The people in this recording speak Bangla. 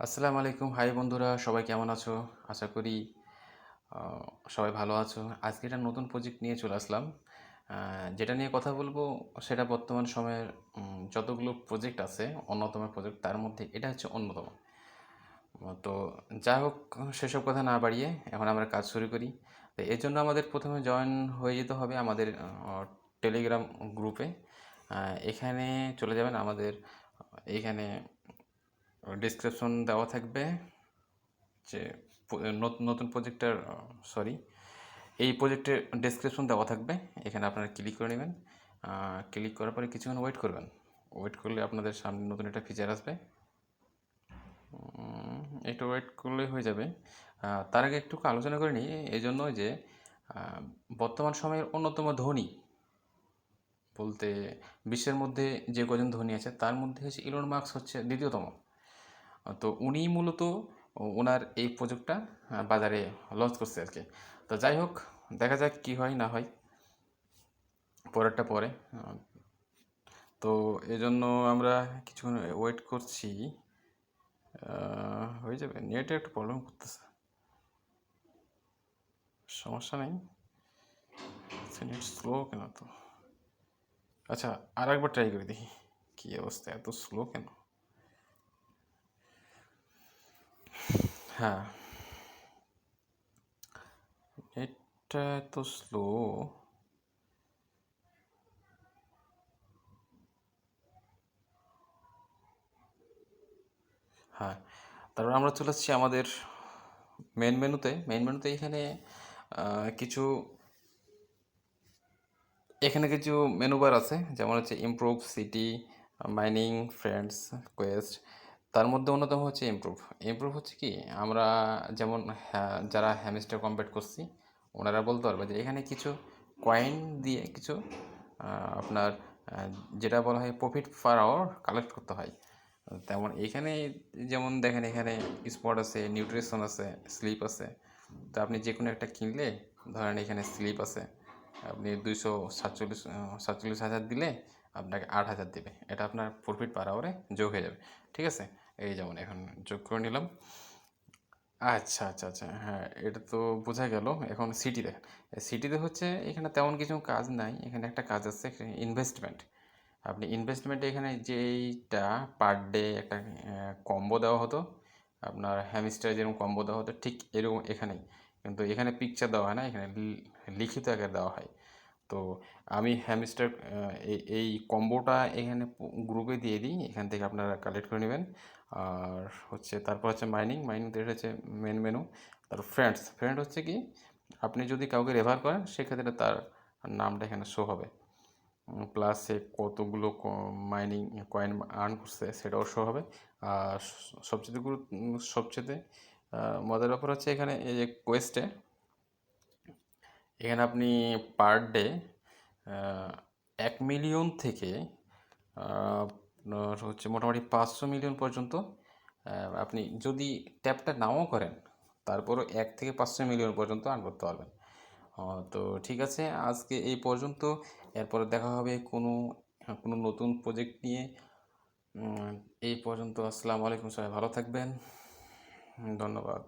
আসসালামু আলাইকুম। হাই বন্ধুরা, সবাই কেমন আছো? আশা করি সবাই ভালো আছো। আজকে একটা নতুন প্রজেক্ট নিয়ে চলে আসলাম। যেটা নিয়ে কথা বলবো সেটা বর্তমান সময়ের যতগুলো প্রজেক্ট আছে, অন্যতম প্রজেক্ট তার মধ্যে এটা হচ্ছে অন্যতম। তো যাই হোক, সেসব কথা না বাড়িয়ে এখন আমরা কাজ শুরু করি। তো এর জন্য আমাদের প্রথমে জয়েন হয়ে যেতে হবে আমাদের টেলিগ্রাম গ্রুপে। এখানে চলে যাবেন আমাদের এইখানে ডিসক্রিপশন দেওয়া থাকবে যে নতুন নতুন প্রজেক্টের সরি এই প্রজেক্টের ডেসক্রিপশন দেওয়া থাকবে। এখানে আপনারা ক্লিক করে নেবেন। ক্লিক করার পরে কিছুক্ষণ ওয়েট করবেন। ওয়েট করলে আপনাদের সামনে নতুন একটা ফিচার আসবে। একটু ওয়েট করলে হয়ে যাবে। তার আগে একটু আলোচনা করে নিই, এই জন্য যে বর্তমান সময়ের অন্যতম ধনী বলতে বিশ্বের মধ্যে যে কজন ধনী আছে তার মধ্যে হচ্ছে ইলন মাস্ক হচ্ছে দ্বিতীয়তম। তো উনি মূলত ওনার এই প্রজেক্টটা বাজারে লঞ্চ করছে আর কি। তো যাই হোক, দেখা যাক কি হয় না হয়, পরেরটা পরে। তো এজন্য আমরা কিছুক্ষণ ওয়েট করছি। হয়ে যাবে, নেটে একটু প্রবলেম করতেছে, সমস্যা নেই। নেট স্লো কেন তো? আচ্ছা, আর একবার ট্রাই করে দেখি কী অবস্থা, এত স্লো কেন? হ্যাঁ, নেটটা এত স্লো। হ্যাঁ, তারপর আমরা চলে আসছি আমাদের মেন মেনুতে এখানে কিছু কিছু মেনু বার আছে, যেমন হচ্ছে improve, city, mining, friends, Quest. তার মধ্যে অন্যতম হচ্ছে ইমপ্রুভ। ইমপ্রুভ হচ্ছে কি, আমরা যেমন যারা হ্যামস্টার কমপ্লিট করছি ওনারা বলতে পারবে যে এখানে কিছু কয়েন দিয়ে কিছু আপনার যেটা বলা হয় প্রফিট পার আওয়ার কালেক্ট করতে হয়। তেমন এখানে যেমন দেখেন, এখানে স্পট আছে, নিউট্রিশন আছে, স্লিপ আছে। তো আপনি যে কোনো একটা কিনলে, ধরেন এখানে স্লিপ আছে, আপনি 247,000 দিলে আপনাকে 8,000 দেবে। এটা আপনার প্রফিট পার আওয়ারে যোগ হয়ে যাবে। ঠিক আছে, এই যেমন এখন যোগ করে নিলাম। আচ্ছা আচ্ছা আচ্ছা, হ্যাঁ, এটা তো বোঝা গেল। এখন সিটিতে, সিটিতে হচ্ছে এখানে তেমন কিছু কাজ নাই। এখানে একটা কাজ আছে, ইনভেস্টমেন্ট। আপনি ইনভেস্টমেন্টে এখানে যেইটা পার ডে একটা কম্বো দেওয়া হতো, আপনার হ্যামস্টার যেরকম কম্বো দেওয়া হতো ঠিক এরকম এখানেই, কিন্তু এখানে পিকচার দেওয়া হয় না, এখানে লিখিত আকারে দেওয়া হয়। তো আমি হ্যামস্টার এই কম্বোটা এখানে গ্রুপে দিয়ে দিই, এখান থেকে আপনারা কালেক্ট করে নেবেন। আর হচ্ছে তারপর হচ্ছে মাইনিং হচ্ছে মেন মেনু। তারপর ফ্রেন্ড হচ্ছে কি, আপনি যদি কাউকে রেফার করেন সেক্ষেত্রে তার নামটা এখানে শো হবে, প্লাস সে কতগুলো মাইনিং কয়েন আর্ন করছে সেটাও শো হবে। আর সবচেয়ে মজার ব্যাপার হচ্ছে এখানে এই যে কোয়েস্টে, এখানে আপনি পার ডে 1 মিলিয়ন থেকে আপনার হচ্ছে মোটামুটি 500 মিলিয়ন পর্যন্ত আপনি যদি ট্যাপটা নাও করেন তারপরও 1 থেকে 500 মিলিয়ন পর্যন্ত আর্ন করতে পারবেন। তো ঠিক আছে, আজকে এই পর্যন্ত। এরপরে দেখা হবে কোনো কোনো নতুন প্রজেক্ট নিয়ে। এই পর্যন্ত। আসসালামু আলাইকুম, সবাই ভালো থাকবেন। ধন্যবাদ।